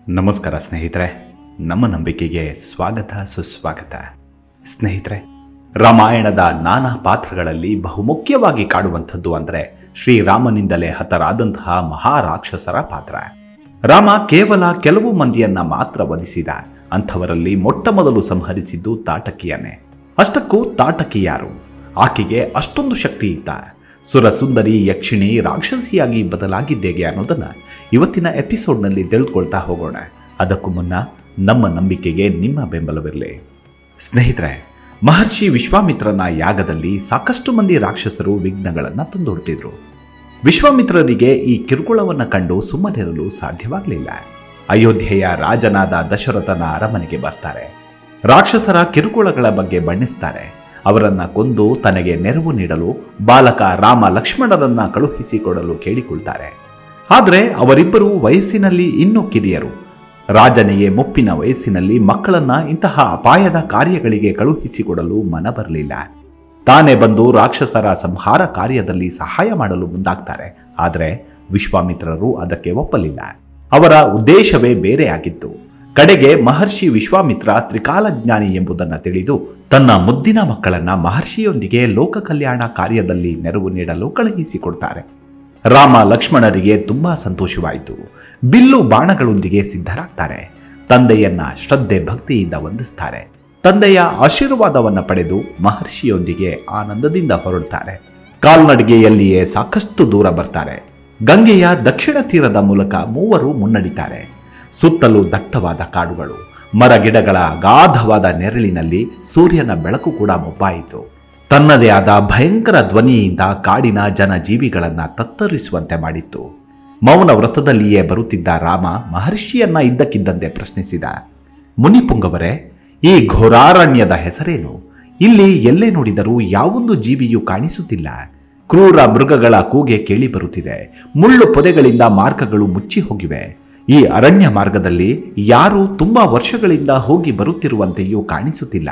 ನಮಸ್ಕಾರ ಸ್ನೇಹಿತರೆ, ನಮ್ಮ ನಂಬಿಕೆಗೆ ಸ್ವಾಗತ ಸುಸ್ವಾಗತ. ಸ್ನೇಹಿತರೆ, ರಾಮಾಯಣದ ನಾನಾ ಪಾತ್ರಗಳಲ್ಲಿ ಬಹುಮುಖ್ಯವಾಗಿ ಕಾಡುವಂಥದ್ದು ಅಂದರೆ ಶ್ರೀರಾಮನಿಂದಲೇ ಹತರಾದಂತಹ ಮಹಾರಾಕ್ಷಸರ ಪಾತ್ರ. ರಾಮ ಕೇವಲ ಕೆಲವು ಮಂದಿಯನ್ನ ಮಾತ್ರ ವಧಿಸಿದ. ಅಂಥವರಲ್ಲಿ ಮೊಟ್ಟ ಮೊದಲು ಸಂಹರಿಸಿದ್ದು ತಾಟಕಿಯನ್ನೇ. ಅಷ್ಟಕ್ಕೂ ತಾಟಕಿ ಯಾರು? ಆಕೆಗೆ ಅಷ್ಟೊಂದು ಶಕ್ತಿ ಇತ್ತ? ಸುರಸುಂದರಿ ಯಕ್ಷಿಣಿ ರಾಕ್ಷಸಿಯಾಗಿ ಬದಲಾಗಿದ್ದೇಗೆ ಅನ್ನೋದನ್ನು ಇವತ್ತಿನ ಎಪಿಸೋಡ್ನಲ್ಲಿ ತಿಳಿದುಕೊಳ್ತಾ ಹೋಗೋಣ. ಅದಕ್ಕೂ ಮುನ್ನ ನಮ್ಮ ನಂಬಿಕೆಗೆ ನಿಮ್ಮ ಬೆಂಬಲವಿರಲಿ. ಸ್ನೇಹಿತರೆ, ಮಹರ್ಷಿ ವಿಶ್ವಾಮಿತ್ರನ ಯಾಗದಲ್ಲಿ ಸಾಕಷ್ಟು ಮಂದಿ ರಾಕ್ಷಸರು ವಿಘ್ನಗಳನ್ನು ತಂದೊಡ್ತಿದ್ರು. ವಿಶ್ವಾಮಿತ್ರರಿಗೆ ಈ ಕಿರುಕುಳವನ್ನು ಕಂಡು ಸುಮ್ಮನಿರಲು ಸಾಧ್ಯವಾಗಲಿಲ್ಲ. ಅಯೋಧ್ಯೆಯ ರಾಜನಾದ ದಶರಥನ ಅರಮನೆಗೆ ಬರ್ತಾರೆ. ರಾಕ್ಷಸರ ಕಿರುಕುಳಗಳ ಬಗ್ಗೆ ಬಣ್ಣಿಸ್ತಾರೆ. ಅವರನ್ನ ಕೊಂದು ತನಗೆ ನೆರವು ನೀಡಲು ಬಾಲಕ ರಾಮ ಲಕ್ಷ್ಮಣರನ್ನ ಕಳುಹಿಸಿಕೊಡಲು ಕೇಳಿಕೊಳ್ತಾರೆ. ಆದರೆ ಅವರಿಬ್ಬರು ವಯಸ್ಸಿನಲ್ಲಿ ಇನ್ನೂ ಕಿರಿಯರು. ರಾಜನಿಗೆ ಮುಪ್ಪಿನ ವಯಸ್ಸಿನಲ್ಲಿ ಮಕ್ಕಳನ್ನ ಇಂತಹ ಅಪಾಯದ ಕಾರ್ಯಗಳಿಗೆ ಕಳುಹಿಸಿಕೊಡಲು ಮನ ಬರಲಿಲ್ಲ. ತಾನೇ ಬಂದು ರಾಕ್ಷಸರ ಸಂಹಾರ ಕಾರ್ಯದಲ್ಲಿ ಸಹಾಯ ಮಾಡಲು ಮುಂದಾಗ್ತಾರೆ. ಆದರೆ ವಿಶ್ವಾಮಿತ್ರರು ಅದಕ್ಕೆ ಒಪ್ಪಲಿಲ್ಲ. ಅವರ ಉದ್ದೇಶವೇ ಬೇರೆಯಾಗಿತ್ತು. ಕಡೆಗೆ ಮಹರ್ಷಿ ವಿಶ್ವಾಮಿತ್ರ ತ್ರಿಕಾಲಜ್ಞಾನಿ ಎಂಬುದನ್ನು ತಿಳಿದು ತನ್ನ ಮುದ್ದಿನ ಮಕ್ಕಳನ್ನ ಮಹರ್ಷಿಯೊಂದಿಗೆ ಲೋಕ ಕಲ್ಯಾಣ ಕಾರ್ಯದಲ್ಲಿ ನೆರವು ನೀಡಲು ಕಳುಹಿಸಿಕೊಡ್ತಾರೆ. ರಾಮ ಲಕ್ಷ್ಮಣರಿಗೆ ತುಂಬಾ ಸಂತೋಷವಾಯಿತು. ಬಿಲ್ಲು ಬಾಣಗಳೊಂದಿಗೆ ಸಿದ್ಧರಾಗ್ತಾರೆ. ತಂದೆಯನ್ನ ಶ್ರದ್ಧೆ ಭಕ್ತಿಯಿಂದ ವಂದಿಸ್ತಾರೆ. ತಂದೆಯ ಆಶೀರ್ವಾದವನ್ನು ಪಡೆದು ಮಹರ್ಷಿಯೊಂದಿಗೆ ಆನಂದದಿಂದ ಹೊರಡ್ತಾರೆ. ಕಾಲ್ನಡಿಗೆಯಲ್ಲಿಯೇ ಸಾಕಷ್ಟು ದೂರ ಬರ್ತಾರೆ. ಗಂಗೆಯ ದಕ್ಷಿಣ ತೀರದ ಮೂಲಕ ಮೂವರು ಮುನ್ನಡಿತಾರೆ. ಸುತ್ತಲೂ ದಟ್ಟವಾದ ಕಾಡುಗಳು, ಮರಗಿಡಗಳ ಅಗಾಧವಾದ ನೆರಳಿನಲ್ಲಿ ಸೂರ್ಯನ ಬೆಳಕು ಕೂಡ ಮೊಬ್ಬಾಯಿತು. ತನ್ನದೇ ಆದ ಭಯಂಕರ ಧ್ವನಿಯಿಂದ ಕಾಡಿನ ಜನಜೀವಿಗಳನ್ನ ತತ್ತರಿಸುವಂತೆ ಮಾಡಿತ್ತು. ಮೌನ ವ್ರತದಲ್ಲಿಯೇ ಬರುತ್ತಿದ್ದ ರಾಮ ಮಹರ್ಷಿಯನ್ನ ಇದ್ದಕ್ಕಿದ್ದಂತೆ ಪ್ರಶ್ನಿಸಿದ. ಮುನಿಪುಂಗವರೇ, ಈ ಘೋರಾರಣ್ಯದ ಹೆಸರೇನು? ಇಲ್ಲಿ ಎಲ್ಲೇ ನೋಡಿದರೂ ಯಾವೊಂದು ಜೀವಿಯೂ ಕಾಣಿಸುತ್ತಿಲ್ಲ. ಕ್ರೂರ ಮೃಗಗಳ ಕೂಗೆ ಕೇಳಿ ಬರುತ್ತಿದೆ. ಮುಳ್ಳು ಪೊದೆಗಳಿಂದ ಮಾರ್ಗಗಳು ಮುಚ್ಚಿ ಹೋಗಿವೆ. ಈ ಅರಣ್ಯ ಮಾರ್ಗದಲ್ಲಿ ಯಾರು ತುಂಬಾ ವರ್ಷಗಳಿಂದ ಹೋಗಿ ಬರುತ್ತಿರುವಂತೆಯೂ ಕಾಣಿಸುತ್ತಿಲ್ಲ.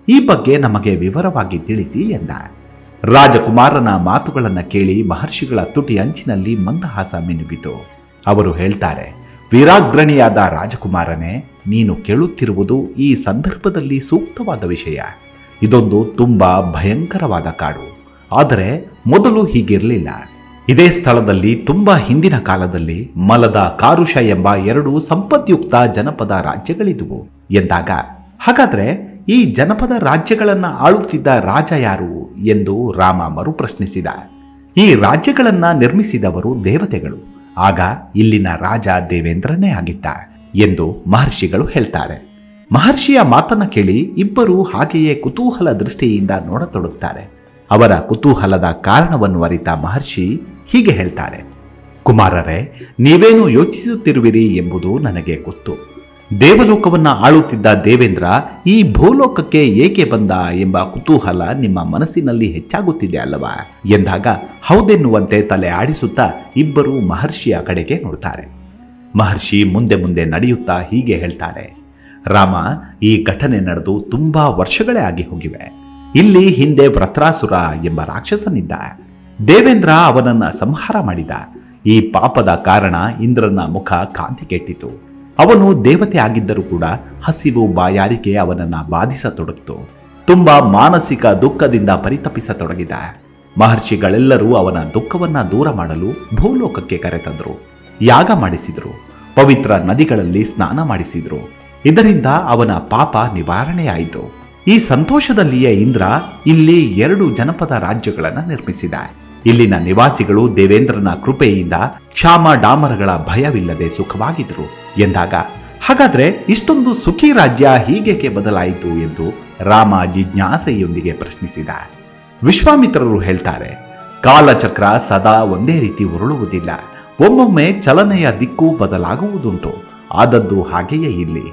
ಈ ಬಗ್ಗೆ ನಮಗೆ ವಿವರವಾಗಿ ತಿಳಿಸಿ ಎಂದ. ರಾಜಕುಮಾರನ ಮಾತುಗಳನ್ನು ಕೇಳಿ ಮಹರ್ಷಿಗಳ ತುಟಿ ಅಂಚಿನಲ್ಲಿ ಮಂದಹಾಸ ಮಿನುಗಿತು. ಅವರು ಹೇಳ್ತಾರೆ, ವೀರಾಗ್ರಣಿಯಾದ ರಾಜಕುಮಾರನೇ, ನೀನು ಕೇಳುತ್ತಿರುವುದು ಈ ಸಂದರ್ಭದಲ್ಲಿ ಸೂಕ್ತವಾದ ವಿಷಯ. ಇದೊಂದು ತುಂಬಾ ಭಯಂಕರವಾದ ಕಾಡು. ಆದರೆ ಮೊದಲು ಹೀಗಿರಲಿಲ್ಲ. ಇದೇ ಸ್ಥಳದಲ್ಲಿ ತುಂಬಾ ಹಿಂದಿನ ಕಾಲದಲ್ಲಿ ಮಲದ, ಕಾರುಷ ಎಂಬ ಎರಡು ಸಂಪದ್ಯುಕ್ತ ಜನಪದ ರಾಜ್ಯಗಳಿದ್ವು ಎಂದಾಗ, ಹಾಗಾದ್ರೆ ಈ ಜನಪದ ರಾಜ್ಯಗಳನ್ನ ಆಳುತ್ತಿದ್ದ ರಾಜ ಯಾರು ಎಂದು ರಾಮ ಮರುಪ್ರಶ್ನಿಸಿದ. ಈ ರಾಜ್ಯಗಳನ್ನ ನಿರ್ಮಿಸಿದವರು ದೇವತೆಗಳು. ಆಗ ಇಲ್ಲಿನ ರಾಜ ದೇವೇಂದ್ರನೇ ಆಗಿದ್ದ ಎಂದು ಮಹರ್ಷಿಗಳು ಹೇಳ್ತಾರೆ. ಮಹರ್ಷಿಯ ಮಾತನ್ನ ಕೇಳಿ ಇಬ್ಬರು ಹಾಗೆಯೇ ಕುತೂಹಲ ದೃಷ್ಟಿಯಿಂದ ನೋಡತೊಡಗುತ್ತಾರೆ. ಅವರ ಕುತೂಹಲದ ಕಾರಣವನ್ನು ಅರಿತ ಮಹರ್ಷಿ ಹೀಗೆ ಹೇಳ್ತಾರೆ. ಕುಮಾರರೇ, ನೀವೇನು ಯೋಚಿಸುತ್ತಿರುವಿರಿ ಎಂಬುದು ನನಗೆ ಗೊತ್ತು. ದೇವಲೋಕವನ್ನ ಆಳುತ್ತಿದ್ದ ದೇವೇಂದ್ರ ಈ ಭೂಲೋಕಕ್ಕೆ ಏಕೆ ಬಂದ ಎಂಬ ಕುತೂಹಲ ನಿಮ್ಮ ಮನಸ್ಸಿನಲ್ಲಿ ಹೆಚ್ಚಾಗುತ್ತಿದೆ ಅಲ್ಲವಾ ಎಂದಾಗ, ಹೌದೆನ್ನುವಂತೆ ತಲೆ ಆಡಿಸುತ್ತಾ ಇಬ್ಬರು ಮಹರ್ಷಿಯ ಕಡೆಗೆ ನೋಡ್ತಾರೆ. ಮಹರ್ಷಿ ಮುಂದೆ ಮುಂದೆ ನಡೆಯುತ್ತಾ ಹೀಗೆ ಹೇಳ್ತಾರೆ. ರಾಮ, ಈ ಘಟನೆ ನಡೆದು ತುಂಬಾ ವರ್ಷಗಳೇ ಆಗಿ ಹೋಗಿವೆ. ಇಲ್ಲಿ ಹಿಂದೆ ವೃತ್ರಾಸುರ ಎಂಬ ರಾಕ್ಷಸನಿದ್ದ. ದೇವೇಂದ್ರ ಅವನನ್ನ ಸಂಹಾರ ಮಾಡಿದ. ಈ ಪಾಪದ ಕಾರಣ ಇಂದ್ರನ ಮುಖ ಕಾಂತಿ ಕೆಟ್ಟಿತು. ಅವನು ದೇವತೆ ಆಗಿದ್ದರೂ ಕೂಡ ಹಸಿವು, ಬಾಯಾರಿಕೆ ಅವನನ್ನ ಬಾಧಿಸತೊಡಗಿತು. ತುಂಬಾ ಮಾನಸಿಕ ದುಃಖದಿಂದ ಪರಿತಪಿಸತೊಡಗಿದ. ಮಹರ್ಷಿಗಳೆಲ್ಲರೂ ಅವನ ದುಃಖವನ್ನ ದೂರ ಮಾಡಲು ಭೂಲೋಕಕ್ಕೆ ಕರೆತಂದರು. ಯಾಗ ಮಾಡಿಸಿದ್ರು. ಪವಿತ್ರ ನದಿಗಳಲ್ಲಿ ಸ್ನಾನ ಮಾಡಿಸಿದ್ರು. ಇದರಿಂದ ಅವನ ಪಾಪ ನಿವಾರಣೆಯಾಯಿತು. ಈ ಸಂತೋಷದಲ್ಲಿಯೇ ಇಂದ್ರ ಇಲ್ಲಿ 2 ಜನಪದ ರಾಜ್ಯಗಳನ್ನು ನಿರ್ಮಿಸಿದ. ಇಲ್ಲಿನ ನಿವಾಸಿಗಳು ದೇವೇಂದ್ರನ ಕೃಪೆಯಿಂದ ಕ್ಷಾಮ ಡಾಮರಗಳ ಭಯವಿಲ್ಲದೆ ಸುಖವಾಗಿದ್ರು ಎಂದಾಗ, ಹಾಗಾದ್ರೆ ಇಷ್ಟೊಂದು ಸುಖಿ ರಾಜ್ಯ ಹೀಗೇಕೆ ಬದಲಾಯಿತು ಎಂದು ರಾಮ ಜಿಜ್ಞಾಸೆಯೊಂದಿಗೆ ಪ್ರಶ್ನಿಸಿದ. ವಿಶ್ವಾಮಿತ್ರರು ಹೇಳ್ತಾರೆ, ಕಾಲಚಕ್ರ ಸದಾ ಒಂದೇ ರೀತಿ ಉರುಳುವುದಿಲ್ಲ. ಒಮ್ಮೊಮ್ಮೆ ಚಲನೆಯ ದಿಕ್ಕು ಬದಲಾಗುವುದುಂಟು. ಆದದ್ದು ಹಾಗೆಯೇ ಇಲ್ಲಿ.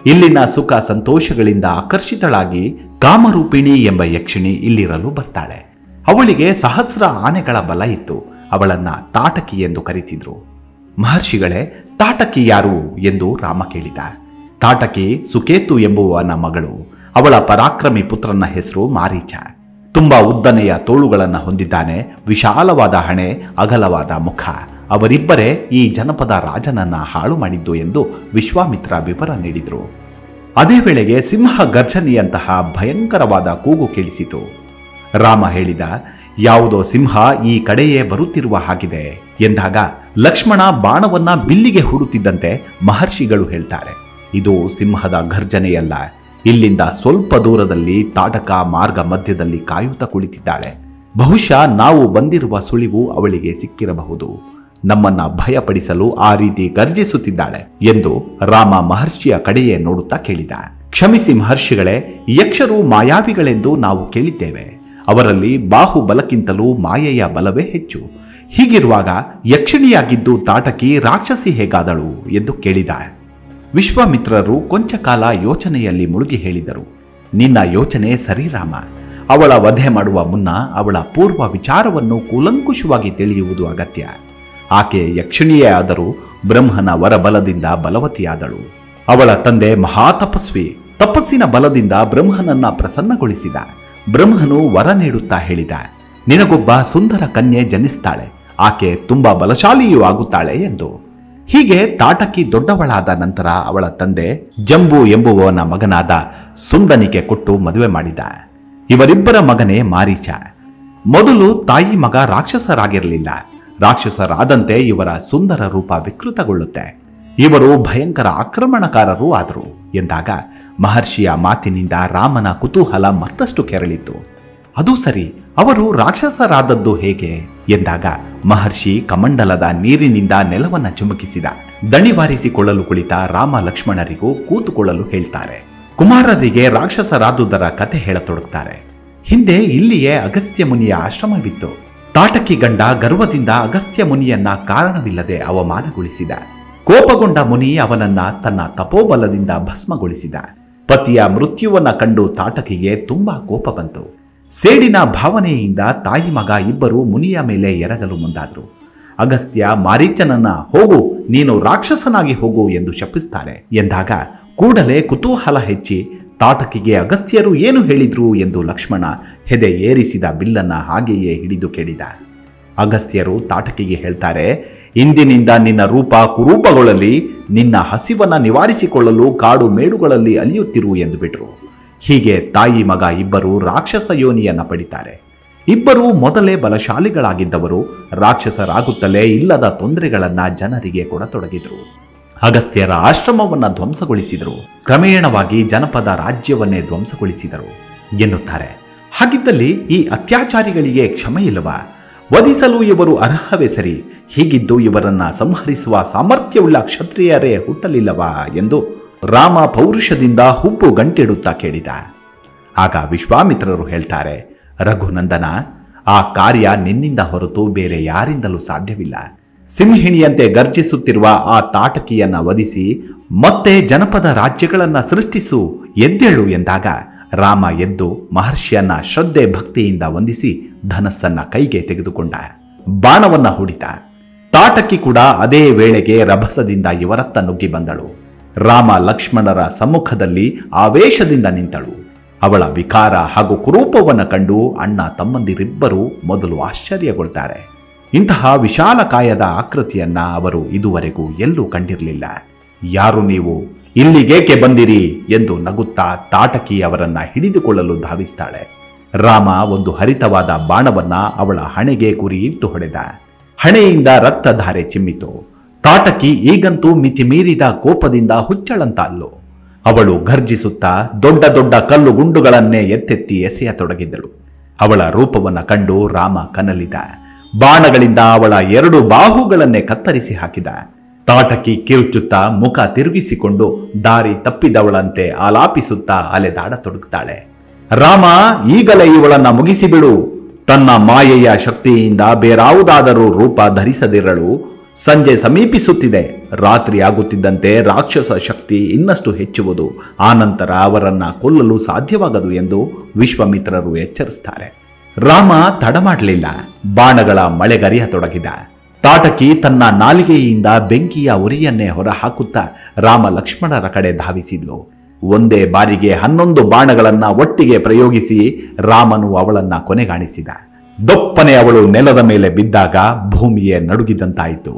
ಇಲ್ಲಿನ ಸುಖ ಸಂತೋಷಗಳಿಂದ ಆಕರ್ಷಿತಳಾಗಿ ಕಾಮರೂಪಿಣಿ ಎಂಬ ಯಕ್ಷಿಣಿ ಇಲ್ಲಿರಲು ಬರ್ತಾಳೆ. ಅವಳಿಗೆ ಸಹಸ್ರ ಆನೆಗಳ ಬಲ ಇತ್ತು. ಅವಳನ್ನ ತಾಟಕಿ ಎಂದು ಕರೀತಿದ್ರು. ಮಹರ್ಷಿಗಳೇ, ತಾಟಕಿ ಯಾರು ಎಂದು ರಾಮ ಕೇಳಿದ. ತಾಟಕಿ ಸುಕೇತು ಎಂಬುವನ ಮಗಳು. ಅವಳ ಪರಾಕ್ರಮಿ ಪುತ್ರನ ಹೆಸರು ಮಾರೀಚ. ತುಂಬಾ ಉದ್ದನೆಯ ತೋಳುಗಳನ್ನು ಹೊಂದಿದ್ದಾನೆ. ವಿಶಾಲವಾದ ಹಣೆ, ಅಗಲವಾದ ಮುಖ. ಅವರಿಬ್ಬರೇ ಈ ಜನಪದ ರಾಜನನ್ನ ಹಾಳು ಮಾಡಿದ್ದು ಎಂದು ವಿಶ್ವಾಮಿತ್ರ ವಿವರ ನೀಡಿದರು. ಅದೇ ವೇಳೆಗೆ ಸಿಂಹ ಗರ್ಜನೆಯಂತಹ ಭಯಂಕರವಾದ ಕೂಗು ಕೇಳಿಸಿತು. ರಾಮ ಹೇಳಿದ, ಯಾವುದೋ ಸಿಂಹ ಈ ಕಡೆಯೇ ಬರುತ್ತಿರುವ ಹಾಗಿದೆ ಎಂದಾಗ ಲಕ್ಷ್ಮಣ ಬಾಣವನ್ನ ಬಿಲ್ಲಿಗೆ ಹೂಡುತ್ತಿದ್ದಂತೆ ಮಹರ್ಷಿಗಳು ಹೇಳ್ತಾರೆ, ಇದು ಸಿಂಹದ ಗರ್ಜನೆಯಲ್ಲ, ಇಲ್ಲಿಂದ ಸ್ವಲ್ಪ ದೂರದಲ್ಲಿ ತಾಟಕ ಮಾರ್ಗ ಮಧ್ಯದಲ್ಲಿ ಕಾಯುತ್ತಾ ಕುಳಿತಿದ್ದಾಳೆ. ಬಹುಶಃ ನಾವು ಬಂದಿರುವ ಸುಳಿವು ಅವಳಿಗೆ ಸಿಕ್ಕಿರಬಹುದು. ನಮ್ಮನ್ನ ಭಯಪಡಿಸಲು ಆ ರೀತಿ ಗರ್ಜಿಸುತ್ತಿದ್ದಾಳೆ ಎಂದು ರಾಮ ಮಹರ್ಷಿಯ ಕಡೆಯೇ ನೋಡುತ್ತಾ ಕೇಳಿದ. ಕ್ಷಮಿಸಿ ಮಹರ್ಷಿಗಳೇ, ಯಕ್ಷರು ಮಾಯಾವಿಗಳೆಂದು ನಾವು ಕೇಳಿದ್ದೇವೆ. ಅವರಲ್ಲಿ ಬಾಹುಬಲಕ್ಕಿಂತಲೂ ಮಾಯೆಯ ಬಲವೇ ಹೆಚ್ಚು. ಹೀಗಿರುವಾಗ ಯಕ್ಷಿಣಿಯಾಗಿದ್ದು ತಾಟಕಿ ರಾಕ್ಷಸಿ ಹೇಗಾದಳು ಎಂದು ಕೇಳಿದ. ವಿಶ್ವಾಮಿತ್ರರು ಕೊಂಚ ಕಾಲ ಯೋಚನೆಯಲ್ಲಿ ಮುಳುಗಿ ಹೇಳಿದರು, ನಿನ್ನ ಯೋಚನೆ ಸರಿ ರಾಮ. ಅವಳ ವಧೆ ಮಾಡುವ ಮುನ್ನ ಅವಳ ಪೂರ್ವ ವಿಚಾರವನ್ನು ಕೂಲಂಕುಷವಾಗಿ ತಿಳಿಯುವುದು ಅಗತ್ಯ. ಆಕೆ ಯಕ್ಷಿಣಿಯೇ ಆದರೂ ಬ್ರಹ್ಮನ ವರಬಲದಿಂದ ಬಲವತಿಯಾದಳು. ಅವಳ ತಂದೆ ಮಹಾತಪಸ್ವಿ. ತಪಸ್ಸಿನ ಬಲದಿಂದ ಬ್ರಹ್ಮನನ್ನ ಪ್ರಸನ್ನಗೊಳಿಸಿದ. ಬ್ರಹ್ಮನು ವರ ನೀಡುತ್ತಾ ಹೇಳಿದ, ನಿನಗೊಬ್ಬ ಸುಂದರ ಕನ್ಯೆ ಜನಿಸ್ತಾಳೆ, ಆಕೆ ತುಂಬಾ ಬಲಶಾಲಿಯೂ ಆಗುತ್ತಾಳೆ ಎಂದು. ಹೀಗೆ ತಾಟಕಿ ದೊಡ್ಡವಳಾದ ನಂತರ ಅವಳ ತಂದೆ ಜಂಬು ಎಂಬುವವನ ಮಗನಾದ ಸುಂದನಿಗೆ ಕೊಟ್ಟು ಮದುವೆ ಮಾಡಿದ. ಇವರಿಬ್ಬರ ಮಗನೇ ಮಾರೀಚ. ಮೊದಲು ತಾಯಿ ಮಗ ರಾಕ್ಷಸರಾಗಿರಲಿಲ್ಲ. ರಾಕ್ಷಸರಾದಂತೆ ಇವರ ಸುಂದರ ರೂಪ ವಿಕೃತಗೊಳ್ಳುತ್ತೆ. ಇವರು ಭಯಂಕರ ಆಕ್ರಮಣಕಾರರೂ ಆದರು ಎಂದಾಗ ಮಹರ್ಷಿಯ ಮಾತಿನಿಂದ ರಾಮನ ಕುತೂಹಲ ಮತ್ತಷ್ಟು ಕೆರಳಿತು. ಅದು ಸರಿ, ಅವರು ರಾಕ್ಷಸರಾದದ್ದು ಹೇಗೆ ಎಂದಾಗ ಮಹರ್ಷಿ ಕಮಂಡಲದ ನೀರಿನಿಂದ ನೆಲವನ್ನ ಚುಮುಕಿಸಿದ. ದಣಿವಾರಿಸಿಕೊಳ್ಳಲು ಕುಳಿತ ರಾಮ ಲಕ್ಷ್ಮಣರಿಗೂ ಕೂತುಕೊಳ್ಳಲು ಹೇಳ್ತಾರೆ. ಕುಮಾರರಿಗೆ ರಾಕ್ಷಸರಾದುದರ ಕತೆ ಹೇಳತೊಡಗ್ತಾರೆ. ಹಿಂದೆ ಇಲ್ಲಿಯೇ ಅಗಸ್ತ್ಯ ಮುನಿಯ ಆಶ್ರಮವಿತ್ತು. ತಾಟಕಿ ಗಂಡ ಗರ್ವದಿಂದ ಅಗಸ್ತ್ಯ ಮುನಿಯನ್ನ ಕಾರಣವಿಲ್ಲದೆ ಅವಮಾನಗೊಳಿಸಿದ. ಕೋಪಗೊಂಡ ಮುನಿ ಅವನನ್ನ ತನ್ನ ತಪೋಬಲದಿಂದ ಭಸ್ಮಗೊಳಿಸಿದ. ಪತಿಯ ಮೃತ್ಯುವನ್ನ ಕಂಡು ತಾಟಕಿಗೆ ತುಂಬಾ ಕೋಪ ಬಂತು. ಸೇಡಿನ ಭಾವನೆಯಿಂದ ತಾಯಿ ಮಗ ಇಬ್ಬರು ಮುನಿಯ ಮೇಲೆ ಎರಗಲು ಮುಂದಾದರು. ಅಗಸ್ತ್ಯ ಮಾರೀಚನನ್ನ ಹೋಗು, ನೀನು ರಾಕ್ಷಸನಾಗಿ ಹೋಗು ಎಂದು ಶಪಿಸ್ತಾರೆ ಎಂದಾಗ ಕೂಡಲೇ ಕುತೂಹಲ ಹೆಚ್ಚಿ ತಾಟಕಿಗೆ ಅಗಸ್ತ್ಯರು ಏನು ಹೇಳಿದ್ರು ಎಂದು ಲಕ್ಷ್ಮಣ ಹೆದೆ ಏರಿಸಿದ ಬಿಲ್ಲನ್ನ ಹಾಗೆಯೇ ಹಿಡಿದು ಕೇಳಿದ. ಅಗಸ್ತ್ಯರು ತಾಟಕಿಗೆ ಹೇಳ್ತಾರೆ, ಇಂದಿನಿಂದ ನಿನ್ನ ರೂಪ ಕುರೂಪಗಳಲ್ಲಿ ನಿನ್ನ ಹಸಿವನ್ನ ನಿವಾರಿಸಿಕೊಳ್ಳಲು ಕಾಡು ಮೇಡುಗಳಲ್ಲಿ ಅಲಿಯುತ್ತಿರು ಎಂದು ಬಿಟ್ರು. ಹೀಗೆ ತಾಯಿ ಮಗ ಇಬ್ಬರು ರಾಕ್ಷಸ ಯೋನಿಯನ್ನ ಪಡಿತಾರೆ. ಇಬ್ಬರೂ ಮೊದಲೇ ಬಲಶಾಲಿಗಳಾಗಿದ್ದವರು ರಾಕ್ಷಸರಾಗುತ್ತಲೇ ಇಲ್ಲದ ತೊಂದರೆಗಳನ್ನ ಜನರಿಗೆ ಕೊಡತೊಡಗಿದ್ರು. ಅಗಸ್ತ್ಯರ ಆಶ್ರಮವನ್ನ ಧ್ವಂಸಗೊಳಿಸಿದರು. ಕ್ರಮೇಣವಾಗಿ ಜನಪದ ರಾಜ್ಯವನ್ನೇ ಧ್ವಂಸಗೊಳಿಸಿದರು ಎನ್ನುತ್ತಾರೆ. ಹಾಗಿದ್ದಲ್ಲಿ ಈ ಅತ್ಯಾಚಾರಿಗಳಿಗೆ ಕ್ಷಮೆ ಇಲ್ಲವಾ? ವಧಿಸಲು ಇವರು ಅರ್ಹವೇ ಸರಿ. ಹೀಗಿದ್ದು ಇವರನ್ನ ಸಂಹರಿಸುವ ಸಾಮರ್ಥ್ಯವುಳ್ಳ ಕ್ಷತ್ರಿಯರೇ ಹುಟ್ಟಲಿಲ್ಲವಾ ಎಂದು ರಾಮ ಪೌರುಷದಿಂದ ಹುಬ್ಬು ಗಂಟಿಡುತ್ತಾ ಕೇಳಿದ. ಆಗ ವಿಶ್ವಾಮಿತ್ರರು ಹೇಳ್ತಾರೆ, ರಘುನಂದನ, ಆ ಕಾರ್ಯ ನಿನ್ನಿಂದ ಹೊರತು ಬೇರೆ ಯಾರಿಂದಲೂ ಸಾಧ್ಯವಿಲ್ಲ. ಸಿಂಹಿಣಿಯಂತೆ ಗರ್ಜಿಸುತ್ತಿರುವ ಆ ತಾಟಕಿಯನ್ನ ವಧಿಸಿ ಮತ್ತೆ ಜನಪದ ರಾಜ್ಯಗಳನ್ನ ಸೃಷ್ಟಿಸು, ಎದ್ದೇಳು ಎಂದಾಗ ರಾಮ ಎದ್ದು ಮಹರ್ಷಿಯನ್ನ ಶ್ರದ್ಧೆ ಭಕ್ತಿಯಿಂದ ವಂದಿಸಿ ಧನಸ್ಸನ್ನ ಕೈಗೆ ತೆಗೆದುಕೊಂಡ. ಬಾಣವನ್ನ ಹೂಡಿದ. ತಾಟಕಿ ಕೂಡ ಅದೇ ವೇಳೆಗೆ ರಭಸದಿಂದ ಇವರತ್ತ ನುಗ್ಗಿ ಬಂದಳು. ರಾಮ ಲಕ್ಷ್ಮಣರ ಸಮ್ಮುಖದಲ್ಲಿ ಆವೇಶದಿಂದ ನಿಂತಳು. ಅವಳ ವಿಕಾರ ಹಾಗೂ ಕುರೂಪವನ್ನು ಕಂಡು ಅಣ್ಣ ತಮ್ಮಂದಿರಿಬ್ಬರು ಮೊದಲು ಆಶ್ಚರ್ಯಗೊಳ್ತಾರೆ. ಇಂತಹ ವಿಶಾಲಕಾಯದ ಆಕೃತಿಯನ್ನ ಅವರು ಇದುವರೆಗೂ ಎಲ್ಲೂ ಕಂಡಿರಲಿಲ್ಲ. ಯಾರು ನೀವು? ಇಲ್ಲಿಗೇಕೆ ಬಂದಿರಿ ಎಂದು ನಗುತ್ತಾ ತಾಟಕಿ ಅವರನ್ನ ಹಿಡಿದುಕೊಳ್ಳಲು ಧಾವಿಸ್ತಾಳೆ. ರಾಮ ಒಂದು ಹರಿತವಾದ ಬಾಣವನ್ನ ಅವಳ ಹಣೆಗೆ ಗುರಿ ಇಟ್ಟು ಹೊಡೆದ. ಹಣೆಯಿಂದ ರಕ್ತಧಾರೆ ಚಿಮ್ಮಿತು. ತಾಟಕಿ ಈಗಂತೂ ಮಿತಿ ಮೀರಿದ ಕೋಪದಿಂದ ಹುಚ್ಚಳಂತಲ್ಲು. ಅವಳು ಗರ್ಜಿಸುತ್ತಾ ದೊಡ್ಡ ದೊಡ್ಡ ಕಲ್ಲು ಗುಂಡುಗಳನ್ನೇ ಎತ್ತೆತ್ತಿ ಎಸೆಯತೊಡಗಿದ್ದಳು. ಅವಳ ರೂಪವನ್ನ ಕಂಡು ರಾಮ ಕನಲಿದ. ಬಾಣಗಳಿಂದ ಅವಳ 2 ಬಾಹುಗಳನ್ನೇ ಕತ್ತರಿಸಿ ಹಾಕಿದ. ತಾಟಕಿ ಕಿರುಚುತ್ತಾ ಮುಖ ತಿರುಗಿಸಿಕೊಂಡು ದಾರಿ ತಪ್ಪಿದವಳಂತೆ ಆಲಾಪಿಸುತ್ತಾ ಅಲೆದಾಡತೊಡಗುತ್ತಾಳೆ. ರಾಮ, ಈಗಲೇ ಇವಳನ್ನ ಮುಗಿಸಿಬಿಡು. ತನ್ನ ಮಾಯೆಯ ಶಕ್ತಿಯಿಂದ ಬೇರಾವುದಾದರೂ ರೂಪ ಧರಿಸದಿರಲು ಸಂಜೆ ಸಮೀಪಿಸುತ್ತಿದೆ. ರಾತ್ರಿ ಆಗುತ್ತಿದ್ದಂತೆ ರಾಕ್ಷಸ ಶಕ್ತಿ ಇನ್ನಷ್ಟು ಹೆಚ್ಚುವುದು. ಆನಂತರ ಅವರನ್ನ ಕೊಲ್ಲಲು ಸಾಧ್ಯವಾಗದು ಎಂದು ವಿಶ್ವಾಮಿತ್ರರು ಎಚ್ಚರಿಸುತ್ತಾರೆ. ರಾಮ ತಡ ಮಾಡಲಿಲ್ಲ. ಬಾಣಗಳ ಮಳೆಗರಿಯತೊಡಗಿದ. ತಾಟಕಿ ತನ್ನ ನಾಲಿಗೆಯಿಂದ ಬೆಂಕಿಯ ಉರಿಯನ್ನೇ ಹೊರ ಹಾಕುತ್ತಾ ರಾಮ ಲಕ್ಷ್ಮಣರ ಕಡೆ ಧಾವಿಸಿದ್ಲು. ಒಂದೇ ಬಾರಿಗೆ 11 ಬಾಣಗಳನ್ನ ಒಟ್ಟಿಗೆ ಪ್ರಯೋಗಿಸಿ ರಾಮನು ಅವಳನ್ನ ಕೊನೆಗಾಣಿಸಿದ. ದೊಪ್ಪನೆ ಅವಳು ನೆಲದ ಮೇಲೆ ಬಿದ್ದಾಗ ಭೂಮಿಯೇ ನಡುಗಿದಂತಾಯಿತು.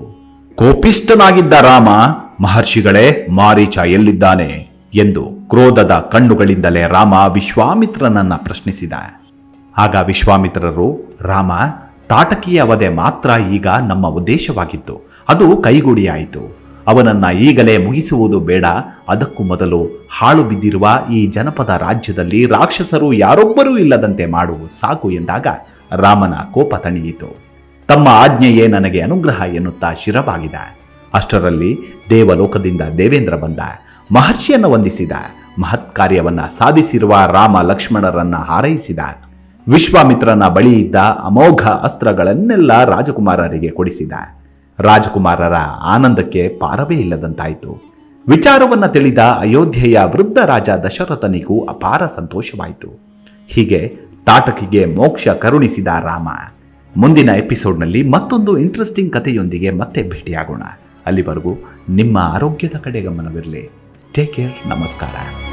ಕೋಪಿಷ್ಠನಾಗಿದ್ದ ರಾಮ, ಮಹರ್ಷಿಗಳೇ, ಮಾರೀಚ ಎಲ್ಲಿದ್ದಾನೆ ಎಂದು ಕ್ರೋಧದ ಕಣ್ಣುಗಳಿಂದಲೇ ರಾಮ ವಿಶ್ವಾಮಿತ್ರನನ್ನ ಪ್ರಶ್ನಿಸಿದ. ಆಗ ವಿಶ್ವಾಮಿತ್ರರು, ರಾಮ, ತಾಟಕಿಯ ವಧೆ ಮಾತ್ರ ಈಗ ನಮ್ಮ ಉದ್ದೇಶವಾಗಿತ್ತು. ಅದು ಕೈಗೂಡಿಯಾಯಿತು. ಅವನನ್ನ ಈಗಲೇ ಮುಗಿಸುವುದು ಬೇಡ. ಅದಕ್ಕೂ ಮೊದಲು ಹಾಳು ಬಿದ್ದಿರುವ ಈ ಜನಪದ ರಾಜ್ಯದಲ್ಲಿ ರಾಕ್ಷಸರು ಯಾರೊಬ್ಬರೂ ಇಲ್ಲದಂತೆ ಮಾಡು ಸಾಕು ಎಂದಾಗ ರಾಮನ ಕೋಪ ತಣಿಯಿತು. ತಮ್ಮ ಆಜ್ಞೆಯೇ ನನಗೆ ಅನುಗ್ರಹ ಎನ್ನುತ್ತಾ ಶಿರಬಾಗಿದ. ಅಷ್ಟರಲ್ಲಿ ದೇವಲೋಕದಿಂದ ದೇವೇಂದ್ರ ಬಂದ, ಮಹರ್ಷಿಯನ್ನು ವಂದಿಸಿದ. ಮಹತ್ ಕಾರ್ಯವನ್ನ ಸಾಧಿಸಿರುವ ರಾಮ ಲಕ್ಷ್ಮಣರನ್ನ ಹಾರೈಸಿದ. ವಿಶ್ವಾಮಿತ್ರನ ಬಳಿ ಇದ್ದ ಅಮೋಘ ಅಸ್ತ್ರಗಳನ್ನೆಲ್ಲ ರಾಜಕುಮಾರರಿಗೆ ಕೊಡಿಸಿದ. ರಾಜಕುಮಾರರ ಆನಂದಕ್ಕೆ ಪಾರವೇ ಇಲ್ಲದಂತಾಯಿತು. ವಿಚಾರವನ್ನು ತಿಳಿದ ಅಯೋಧ್ಯೆಯ ವೃದ್ಧ ರಾಜ ದಶರಥನಿಗೂ ಅಪಾರ ಸಂತೋಷವಾಯಿತು. ಹೀಗೆ ತಾಟಕಿಗೆ ಮೋಕ್ಷ ಕರುಣಿಸಿದ ರಾಮ. ಮುಂದಿನ ಎಪಿಸೋಡ್ನಲ್ಲಿ ಮತ್ತೊಂದು ಇಂಟ್ರೆಸ್ಟಿಂಗ್ ಕಥೆಯೊಂದಿಗೆ ಮತ್ತೆ ಭೇಟಿಯಾಗೋಣ. ಅಲ್ಲಿವರೆಗೂ ನಿಮ್ಮ ಆರೋಗ್ಯದ ಕಡೆ ಗಮನವಿರಲಿ. Take care. ನಮಸ್ಕಾರ.